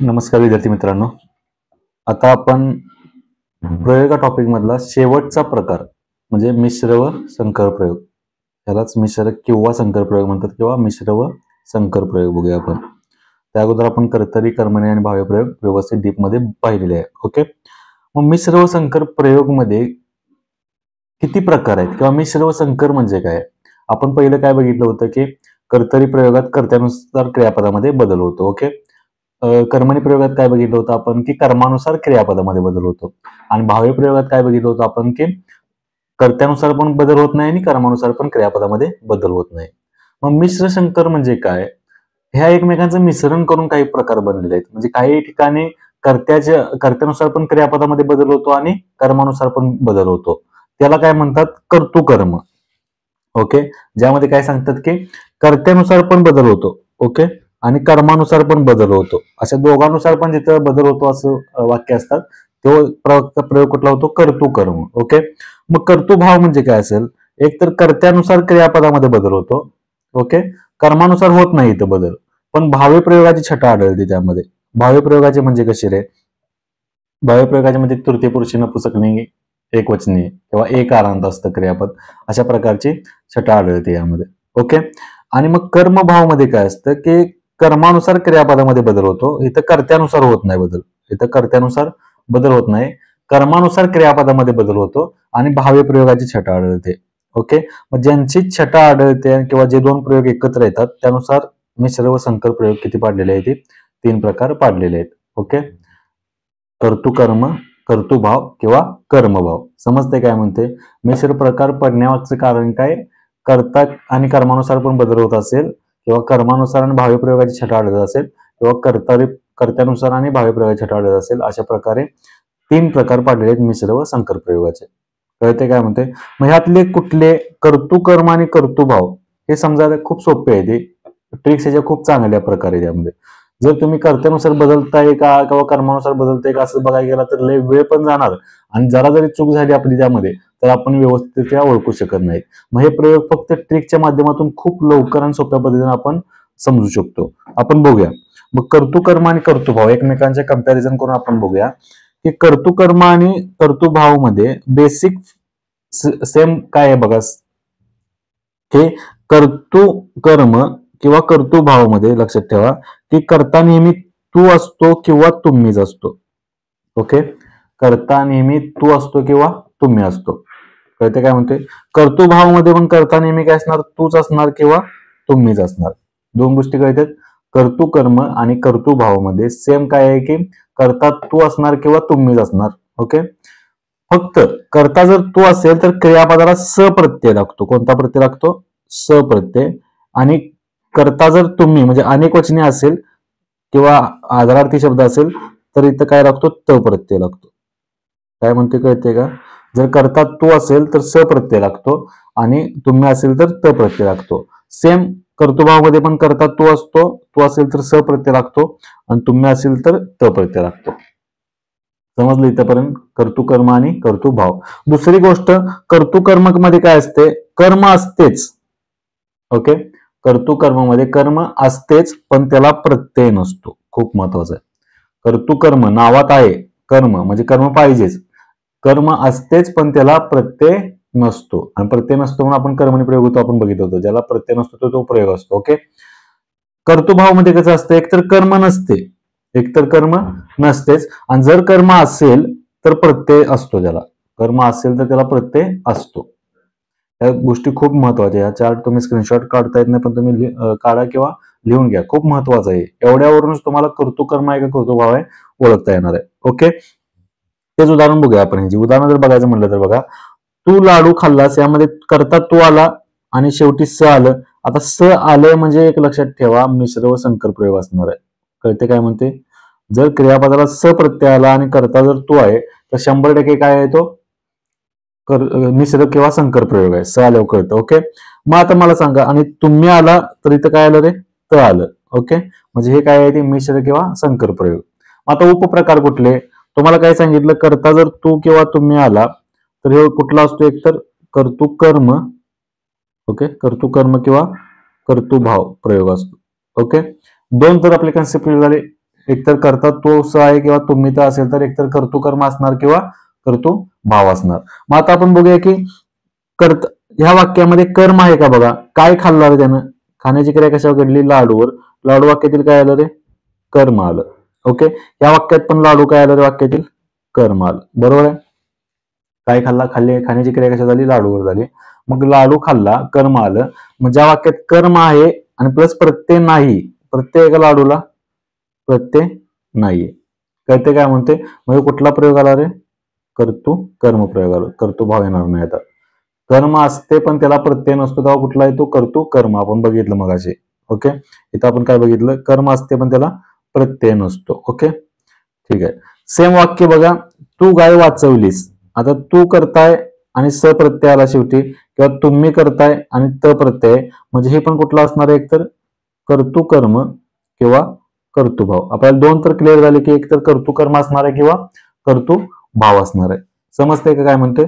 नमस्कार विद्यार्थी मित्रांनो. आता आपण प्रयोग टॉपिक मधला शेवटचा प्रकार म्हणजे मिश्र व संकर प्रयोग, यालाच मिश्र किंवा संकर प्रयोग म्हणतात किंवा मिश्र व संकर प्रयोग बघूया आपण. त्या अगोदर आपण कर्तरी, कर्मणी आणि भाव्य प्रयोग व्यवस्थित डीप मध्ये पाहिलेले आहे. ओके, मग मिश्र व संकर प्रयोग मध्ये किती प्रकार आहेत किंवा मिश्र व संकर म्हणजे काय? आपण पहिलं काय बघितलं होतं की कर्तरी प्रयोगात कर्त्यानुसार क्रियापदामध्ये बदल होतो. ओके, कर्मणी प्रयोगात काय बघितलं होतं आपण की कर्मानुसार क्रियापदामध्ये बदल होतो. आणि भाव्य प्रयोगात काय बघितलं होतं आपण की कर्त्यानुसार पण बदल होत नाही आणि कर्मानुसार पण क्रियापदामध्ये बदल होत नाही. मग मिश्र संकर म्हणजे काय? ह्या एकमेकांचं मिश्रण करून काही प्रकार बनलेले आहेत. म्हणजे काही ठिकाणी कर्त्यानुसार पण क्रियापदामध्ये बदल होतो आणि कर्मानुसार पण बदल होतो. त्याला काय म्हणतात? कर्तुकर्म. ओके, ज्यामध्ये काय सांगतात की कर्त्यानुसार पण बदल होतो. ओके, आणि कर्मानुसार पण बदल होतो. अशा दोघांनुसार पण जिथं बदल होतो असं वाक्य असतात, तो प्रयोग कुठला होतो? कर्तुकर्म. ओके, मग कर्तुभाव म्हणजे काय असेल? एक तर कर्त्यानुसार क्रियापदामध्ये बदल होतो. ओके, कर्मानुसार होत नाही इथं बदल, पण भाव्य प्रयोगाची छटा आढळते त्यामध्ये. भाव्य प्रयोगाचे म्हणजे कसे रे? भाव्य प्रयोगाच्या मध्ये तृतीय पुरुषी नपुंसकलिंगी, एकवचनी किंवा एकारांत असतं क्रियापद, अशा प्रकारची छटा आढळते यामध्ये. ओके, आणि मग कर्मभाव मध्ये काय असतं की कर्मानुसार क्रियापदामध्ये बदल होतो. इथं कर्त्यानुसार होत नाही बदल. इथं कर्त्यानुसार बदल होत नाही, कर्मानुसार क्रियापदामध्ये बदल होतो आणि भाव्य प्रयोगाची छटा आढळते. ओके, मग ज्यांची छटा आढळते किंवा जे दोन प्रयोग एकत्र येतात त्यानुसार मिश्र व संकर प्रयोग किती पाडलेले आहेत? 3 प्रकार पाडलेले आहेत. ओके, कर्तुकर्म, कर्तुभाव किंवा कर्मभाव. समजते काय म्हणते? मिश्र प्रकार पडण्यामागचं कारण काय? कर्ता आणि कर्मानुसार पण बदल होत असेल किंवा कर्मानुसार आणि भाव्य प्रयोगाची छटा आढळत असेल किंवा कर्त्यानुसार आणि भाव्य प्रयोगाची छटा आढळत असेल, अशा प्रकारे 3 प्रकार पाडलेले आहेत मिश्र व संकर प्रयोगाचे. कळते काय म्हणते? मग ह्यातले कुठले? कर्तुकर्म आणि कर्तुभाव हे समजायला खूप सोपे आहे. ते ट्रिक्स याच्या खूप चांगल्या प्रकारे त्यामध्ये. जर तुम्ही कर्त्यानुसार बदलताय का किंवा कर्मानुसार बदलताय का असं बघायला गेला तर लय वेळ पण जाणार आणि जरा जरी चूक झाली आपली त्यामध्ये तर आपण व्यवस्थित ओळखू शकत नाही. मग हे प्रयोग फक्त ट्रिकच्या माध्यमातून खूप लवकर आणि सोप्या पद्धतीने आपण समजू शकतो. आपण बघूया. मग कर्तुकर्म आणि कर्तुभाव एकमेकांच्या कंपॅरिझन करून आपण बघूया की कर्तुकर्म आणि कर्तुभाव मध्ये बेसिक सेम काय आहे बघा. हे कर्तुकर्म किंवा कर्तुभाव मध्ये लक्षात ठेवा की कर्ता नेहमी तू असतो किंवा तुम्हीच असतो. ओके, कर्ता नेहमी तू असतो किंवा तुम्ही असतो. कळते काय म्हणते? कर्तुभाव मध्ये पण कर्ता नेहमी काय असणार? तूच असणार किंवा तुम्हीच असणार. दोन गोष्टी कळतात. कर्तुकर्म आणि कर्तुभाव मध्ये सेम काय आहे की कर्ता तू असणार किंवा तुम्हीच असणार. ओके, फक्त कर्ता जर तू असेल तर क्रियापदाला स प्रत्यय लागतो. कोणता प्रत्यय लागतो? स प्रत्यय. आणि कर्ता जर तुम्ही म्हणजे अनेक वचने असेल किंवा आदरार्थी शब्द असेल तर इथं काय लागतो? त प्रत्यय लागतो. काय म्हणते कळते का? जर कर्ता तू असेल तर स प्रत्यय लागतो आणि तुम्ही असेल तर त प्रत्यय लागतो. सेम कर्तुभाव मध्ये पण कर्ता तू असतो, तू असेल तर स प्रत्यय लागतो आणि तुम्ही असेल तर त प्रत्यय लागतो. समजलं इथपर्यंत? कर्तुकर्म आणि कर्तुभाव. दुसरी गोष्ट, कर्तुकर्म मध्ये काय असते? कर्म असतेच. ओके, कर्तुकर्म मध्ये कर्म असतेच पण त्याला प्रत्यय नसतो. खूप महत्वाचं आहे. कर्तुकर्म नावात आहे, कर्म म्हणजे कर्म पाहिजेच. कर्म असतेच पण त्याला प्रत्यय नसतो आणि प्रत्यय नसतो म्हणून आपण कर्मणी प्रयोग होतो आपण बघितलं होतं. ज्याला प्रत्यय नसतो तो प्रयोग असतो. ओके, कर्तुभाव मध्ये कसं असतं? एकतर कर्म नसते, एकतर कर्म नसतेच आणि जर कर्म असेल तर प्रत्यय असतो. त्याला कर्म असेल तर त्याला प्रत्यय असतो. या गोष्टी खूप महत्वाच्या. या चार्ट तुम्ही स्क्रीनशॉट काढता येत नाही पण तुम्ही काढा किंवा लिहून घ्या. खूप महत्वाचं आहे. एवढ्यावरूनच तुम्हाला कर्तुकर्म आहे का कर्तुभाव आहे ओळखता येणार आहे. ओके, तेच उदाहरण बघूया आपण. ह्याची उदाहरण जर बघायचं म्हणलं तर बघा, तू लाडू खाल्लास यामध्ये कर्ता तू आला आणि शेवटी स आलं. आता स आलंय म्हणजे एक लक्षात ठेवा मिश्र व संकर प्रयोग असणार आहे. कळते काय म्हणते? जर क्रियापदाला स प्रत्यय आला आणि कर्ता जर तू आहे तर 100% काय आहे तो? मिश्र किंवा संकर प्रयोग आहे. स आल्यावर कळतं. ओके, मग आता मला सांगा, आणि तुम्ही आला तर इथं काय आलं रे? त आलं. ओके, म्हणजे हे काय आहे ते? मिश्र किंवा संकर प्रयोग. आता उपप्रकार कुठले? तुम्हाला काय सांगितलं? कर्ता जर तू किंवा तुम्ही आला तर हे कुठला असतो? एकतर कर्तुकर्म, ओके, कर्तुकर्म किंवा कर्तुभाव प्रयोग असतो. ओके, दोन तर आपले कन्सेप्ट क्लिअर झाले. एकतर कर्ता तो स आहे किंवा तुम्ही तर असेल तर एकतर कर्तृकर्म असणार किंवा कर्तृभाव असणार. मग आता आपण बघूया की ह्या वाक्यामध्ये कर्म आहे का बघा. काय खाल्लं त्यानं, खाण्याची क्रिया कशावर घडली, लाडूवर. लाडू वाक्यातील काय आलं रे, कर्म आलं. ओके, या वाक्यात पण लाडू काय आलं रे, वाक्यातील कर्म आलं. बरोबर आहे. काय खाल्ला, खाण्याची क्रिया कशा झाली, लाडूवर झाली. मग लाडू खाल्ला, कर्म आलं. मग ज्या वाक्यात कर्म आहे आणि प्लस प्रत्यय नाही, प्रत्यय आहे का लाडूला, प्रत्यय नाहीये. कळते काय म्हणते, म्हणजे कुठला प्रयोग आला रे, कर्म प्रयोग आला. कर्तृभाव येणार नाही. आता कर्म असते पण त्याला प्रत्यय नसतो, तेव्हा कुठला येतो, कर्म. आपण बघितलं मग असे. ओके, इथं आपण काय बघितलं, कर्म असते पण त्याला प्रत्यय नसतो. ओके, ठीक आहे. सेम वाक्य बघा, तू गाय वाचवलीस. आता तू करताय आणि स प्रत्यय आला शेवटी, किंवा तुम्ही करताय आणि त प्रत्यय, म्हणजे हे पण कुठला असणार आहे, एकतर कर्म किंवा कर्तृभाव. आपल्याला दोन तर क्लिअर झाले की एकतर कर्तृकर्म असणार आहे किंवा कर्तृभाव असणार आहे. समजते का काय म्हणते.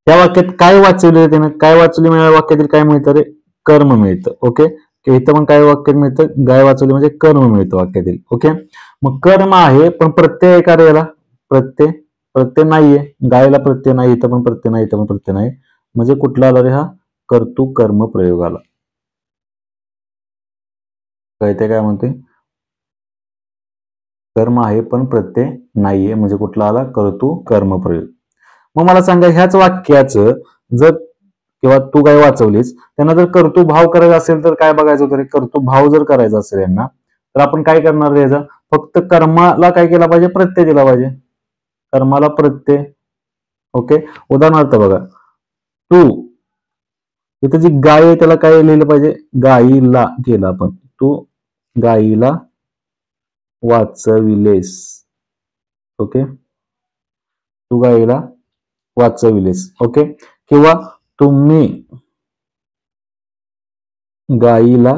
त्या वाक्यात काय वाचवले त्यानं, काय वाचवली म्हणजे वाक्यातील काय मिळतं रे, कर्म मिळतं. ओके, इथं पण काय वाक्यात मिळतं, गाय वाचवली म्हणजे कर्म मिळतं वाक्यातील. ओके, मग कर्म आहे पण प्रत्यय आहे का रे, याला प्रत्यय नाहीये. गायला प्रत्यय नाही, इथं पण प्रत्यय नाही, इथं पण प्रत्यय नाही. म्हणजे कुठला आला रे, हा कर्म प्रयोग आला. कळते काय म्हणते, कर्म आहे पण प्रत्यय नाहीये, म्हणजे कुठला आला, कर्म प्रयोग. मग मला सांगा, ह्याच वाक्याचं जर किंवा तू काय वाचवलीस, त्यांना जर कर्तृभाव करायचा असेल तर काय बघायचं होतं रे, कर्तृभाव जर करायचा असेल यांना, तर आपण काय करणार रे, याचा फक्त कर्माला काय केला पाहिजे, प्रत्यय दिला पाहिजे. कर्माला प्रत्यय. ओके, उदाहरणार्थ बघा, तू इथे जी गाय आहे त्याला काय लिहिलं पाहिजे, गाईला केलं आपण. तू गाईला वाचविलेस. ओके, तू गाईला वाचविलेस. ओके, किंवा तुम्ही गाईला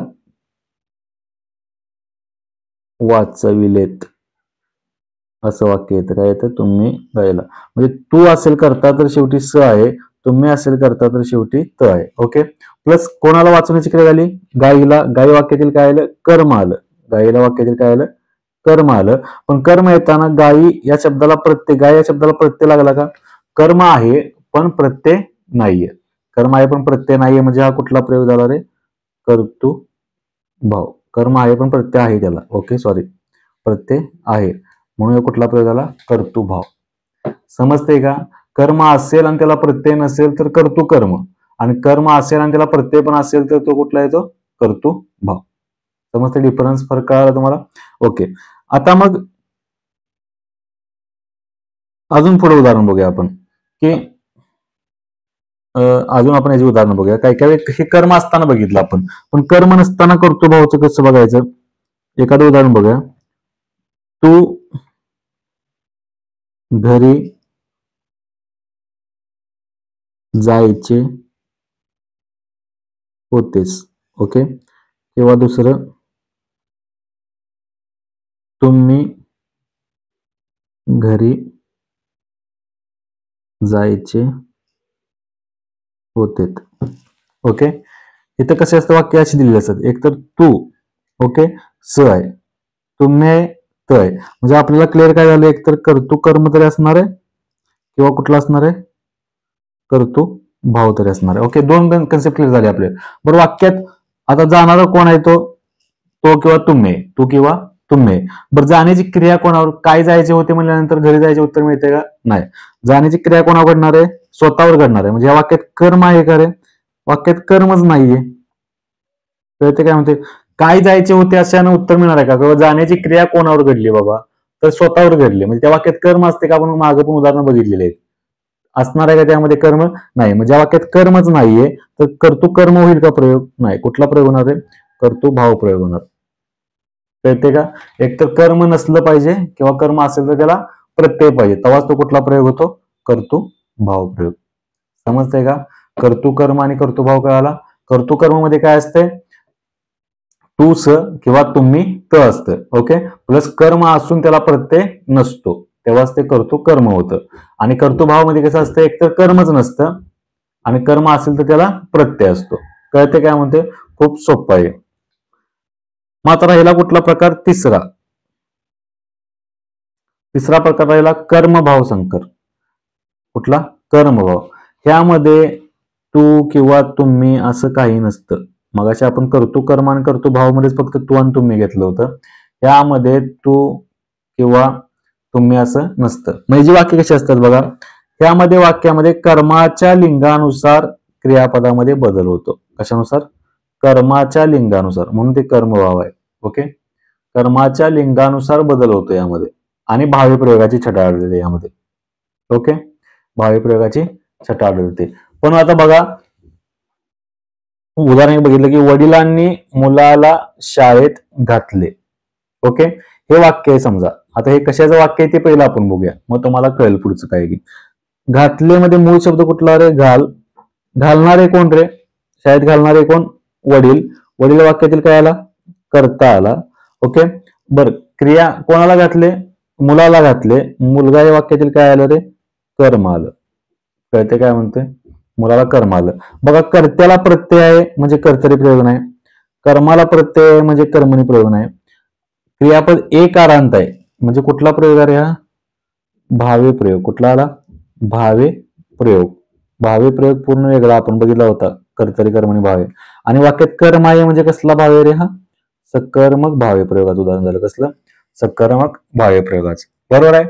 वाचविलेत, असं वाक्य येतं. काय येतं, तुम्ही गाईला. म्हणजे तू असेल करता तर शेवटी स आहे, तुम्ही असेल करता तर शेवटी त आहे. ओके, प्लस कोणाला वाचवण्याची क्रिया झाली, गाईला. गाई वाक्यातील काय आलं, कर्म आलं. गाईला वाक्यातील काय आलं, कर्म आलं. पण कर्म येताना गाई या शब्दाला प्रत्यय, गाय या शब्दाला प्रत्यय लागला का, कर्म आहे पण प्रत्यय नाहीये. कर्म आहे पण प्रत्यय नाहीये म्हणजे हा कुठला प्रयोग झाला रे, कर्तृभाव. कर्म आहे पण प्रत्यय आहे त्याला. ओके, सॉरी, प्रत्यय आहे म्हणून कुठला प्रयोग झाला, कर्तृभाव. समजते का, कर्म असेल आणि त्याला प्रत्यय नसेल तर कर्म, आणि कर्म असेल आणि त्याला प्रत्यय पण असेल तर तो कुठला येतो, कर्तृभाव. समजते डिफरन्स, फरक कळाला तुम्हाला. ओके, आता मग अजून पुढे उदाहरण बघूया आपण की अजून आपण याचे उदाहरण बघूया. काही काही हे कर्म असताना बघितलं आपण, पण कर्म नसताना कर्तृभावाचं कसं बघायचं. एखादं उदाहरण बघूया, तू घरी जायचे होतेस. ओके, किंवा दुसरं, तुम्ही घरी जायचे होते. ओके, इथं कसे असतं, वाक्य अशी दिलेली असतात. एकतर तू, ओके, स आहे, तुम्ही त आहे. म्हणजे आपल्याला क्लिअर काय झालं, एकतर कर्म तरी असणार आहे किंवा कुठला असणार आहे, भाव तरी असणार आहे. ओके, दोन कन्सेप्ट क्लिअर झाले आपले. बरं, वाक्यात आता जाणारा कोण आहे, तो किंवा तुम्ही, तू किंवा तुम्ही. बरं, जाण्याची क्रिया कोणावर, काय जायचे होते म्हणल्यानंतर घरी जायचे उत्तर मिळते का, नाही. जाण्याची क्रिया कोणावर घडणार आहे, स्वतःवर घडणार आहे. म्हणजे या वाक्यात कर्म आहे का रे, वाक्यात कर्मच नाहीये. तर ते काय म्हणते, काय जायचे होते अशानं उत्तर मिळणार आहे का, किंवा जाण्याची क्रिया कोणावर घडली बाबा, तर स्वतःवर घडली. म्हणजे त्या वाक्यात कर्म असते का, आपण मागे पण उदाहरण बघितलेले आहेत. असणार आहे का त्यामध्ये कर्म, नाही. म्हणजे वाक्यात कर्मच नाहीये तर कर्म होईल का प्रयोग, नाही. कुठला प्रयोग होणार आहे, कर्तृभाव प्रयोग होणार. कळते का, एक तर कर्म नसलं पाहिजे किंवा कर्म असेल तर त्याला प्रत्यय पाहिजे, तेव्हाच तो कुठला प्रयोग होतो, कर्तृभाव प्रयोग. समजतंय का, कर्म आणि कर्तृभाव कळाला. कर्म मध्ये काय असते, तू स किंवा तुम्ही त असतं. ओके, प्लस कर्म असून त्याला प्रत्यय नसतो, तेव्हाच ते कर्म होतं. आणि कर्तृभावामध्ये कसं असतं, एकतर कर्मच नसतं आणि कर्म असेल तर त्याला प्रत्यय असतो. कळते काय म्हणते, खूप सोपं आहे. मात्र ह्याला कुठला प्रकार, तिसरा. तिसरा प्रकार राहिला कर्मभाव संकर. कुठला? कर्मभाव. ह्यामध्ये तू किंवा तुम्ही असं काही नसतं. मगाशी आपण करतो कर्म आणि करतो भाव मध्येच फक्त तू आणि तुम्ही घेतलं होतं. यामध्ये तू किंवा तुम्ही असं नसतं. म्हणजे जी वाक्य कशी असतात बघा, त्यामध्ये वाक्यामध्ये कर्माच्या लिंगानुसार क्रियापदामध्ये बदल होतो. कशानुसार? कर्माच्या लिंगानुसार, म्हणून ते कर्मभाव आहे. ओके, कर्माच्या लिंगानुसार बदल होतो यामध्ये. आणि भावी प्रयोगाची छटा आढळते यामध्ये. ओके, भावी प्रयोगाची छटा आढळते. पण आता बघा, उदाहरण बघितलं की वडिलांनी मुलाला शाळेत घातले. ओके, हे वाक्य आहे समजा. आता हे कशाचं वाक्य आहे ते पहिलं आपण बघूया, मग तुम्हाला कळेल पुढचं काय की. घातले मध्ये मूळ शब्द कुठला रे? घाल. घालणारे कोण रे? शाळेत घालणारे कोण? वडील. वडील वाक्यातील काय आला? करता आला. ओके, बर, क्रिया कोणाला घातले? मुलाला घातले. मुलगा या वाक्यातील काय आलं रे? कर्म आलं. कळते काय म्हणते? मुलाला कर्म आलं. बघा, कर्त्याला प्रत्यय आहे म्हणजे कर्तरी प्रयोग नाही. कर्माला प्रत्यय आहे म्हणजे कर्मणी प्रयोग नाही. क्रियापद एकारांत आहे म्हणजे कुठला प्रयोग आहे हा? भावे प्रयोग. कुठला आला? भावे प्रयोग. भावे प्रयोग पूर्ण वेगळा आपण बघितला होता, कर्तरी कर्मणी भावे. आणि वाक्यात कर्म आहे म्हणजे कसला भाव आहे रे हा? सकर्मक भावे प्रयोगाचं उदाहरण झालं. कसलं? सकर्मक भावे प्रयोगाचं. बरोबर आहे.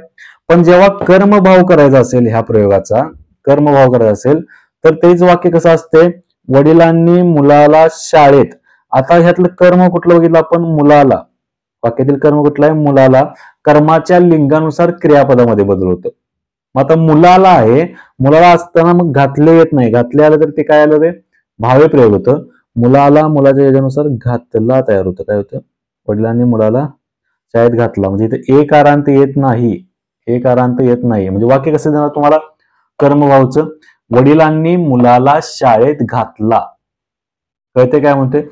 पण जेव्हा कर्मभाव करायचा असेल, ह्या प्रयोगाचा कर्मभाव करायचा असेल तर तेच वाक्य कसं असते? वडिलांनी मुलाला शाळेत. आता ह्यातलं कर्म कुठलं बघितलं आपण? मुलाला. वाक्यातील कर्म कुठला आहे? मुलाला. कर्माच्या लिंगानुसार क्रियापदामध्ये बदल होतो. मग आता मुलाला आहे, मुलाला असताना मग घातले येत नाही. घातले आलं तर ते काय आलं रे? भावे प्रयोग होतं. मुलाला मुलाच्या याच्यानुसार घातला तयार होतं. काय होतं? वडिलांनी मुलाला शाळेत घातला. म्हणजे इथे एक आरांत येत नाही. एक आरांत येत नाही म्हणजे वाक्य कसं देणार तुम्हाला? कर्मभावचं. वडिलांनी मुलाला शाळेत घातला. कळते काय म्हणते?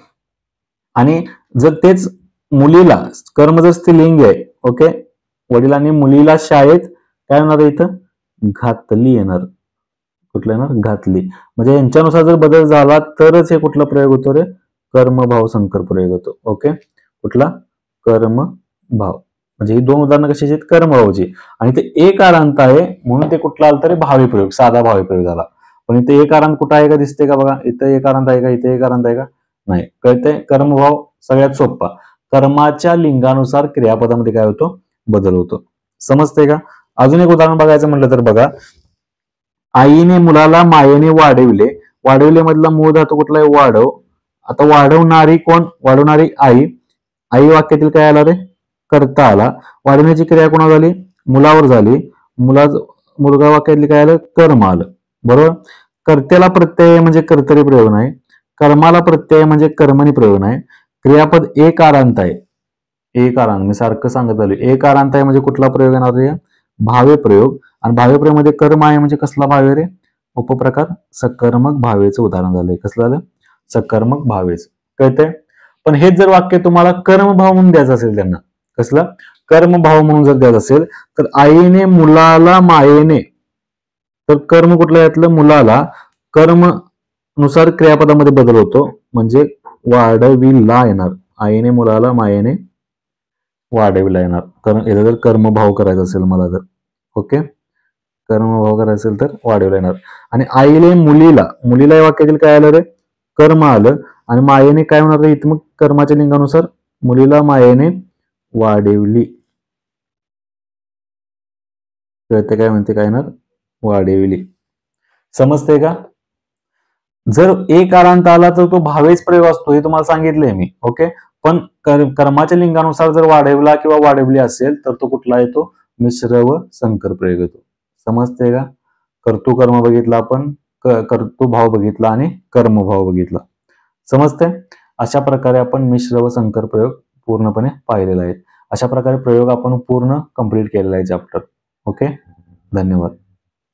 आणि जर तेच मुलीला, कर्म जर स्त्रीलिंग आहे, ओके, वडिलांनी मुलीला शाळेत काय होणार इथं? घातली येणार. कुठलं येणार? घातली. म्हणजे यांच्यानुसार जर बदल झाला तरच हे कुठला प्रयोग होतो रे? कर्मभाव संकर प्रयोग होतो. ओके, कुठला? कर्मभाव. म्हणजे ही दोन उदाहरणं कशाची आहेत? कर्मभावची. आणि ते एक आरांत आहे म्हणून ते कुठला आलं तरी भावी प्रयोग, साधा भावी प्रयोग झाला. पण इथे एक आरांत कुठं आहे का? दिसते का बघा? इथं एक आरांत आहे का? इथे एक आरांत आहे का? नाही. कळतंय? कर्मभाव सगळ्यात सोपा. कर्माच्या लिंगानुसार क्रियापदामध्ये काय होतो? बदल होतो. समजतंय का? अजून एक उदाहरण बघायचं म्हटलं तर बघा, आईने मुलाला मायेने वाढविले. वाढविले मधला मूळ धातू कुठला आहे? वाढव. आता वाढवणारी कोण? वाढवणारी आई. आई वाक्यातील काय आला रे? करता आला. वाढवण्याची क्रिया कोणा झाली? मुलावर झाली. मुलगा वाक्यातली काय आलं? कर्म आलं. बरोबर. कर्त्याला प्रत्यय म्हणजे कर्तरी प्रयोग नाही. कर्माला प्रत्यय म्हणजे कर्मणी प्रयोग नाही. क्रियापद एक आरांत आहे. एक आरांत मी सारखं सांगत आलो. एक आरांत आहे म्हणजे कुठला प्रयोग येणार रे? भावे प्रयोग. आणि भावे प्रयोग मध्ये कर्म आहे म्हणजे कसला भावे रे? उपप्रकार सकर्मक भावेचं उदाहरण झालंय. कसलं झालं? सकर्मक भावेच. कळतंय? पण हेच जर वाक्य तुम्हाला कर्मभाव म्हणून द्यायचं असेल, त्यांना कसलं? कर्मभाव म्हणून जर द्यायचं असेल तर आईने मुलाला मायेने, तर कर्म कुठलं यातलं? मुलाला. कर्म नुसार क्रियापदामध्ये बदल होतो म्हणजे वाढविला येणार. आईने मुलाला मायेने वाढविला येणार. कारण याचा जर कर्मभाव करायचा असेल मला तर, ओके, कर्मभाव करायचा असेल तर वाढविला येणार. आणि आईने मुलीला, मुलीला या वाक्यातील काय आलं रे? कर्म आलं. आणि मायेने काय होणार रे? इथं मग कर्माच्या लिंगानुसार मुलीला मायेने वाढवली. कळते काय म्हणते? काय येणार? वाढवली. समजते का? जर एक आरांत आला तर तो भावेच प्रयोग असतो, हे तुम्हाला सांगितलंय मी. ओके, पण कर्माच्या लिंगानुसार जर वाढवला किंवा वाढवली असेल तर तो कुठला येतो? मिश्र व संकर प्रयोग येतो. समजते का? कर्तृ कर्म बघितला आपण, कर्तृभाव बघितला आणि कर्मभाव बघितला. समजते? अशा प्रकारे आपण मिश्र व संकर प्रयोग पूर्णपणे पाहिलेला आहे. अशा प्रकारे प्रयोग आपण पूर्ण कंप्लीट केलेला आहे चॅप्टर. ओके, धन्यवाद.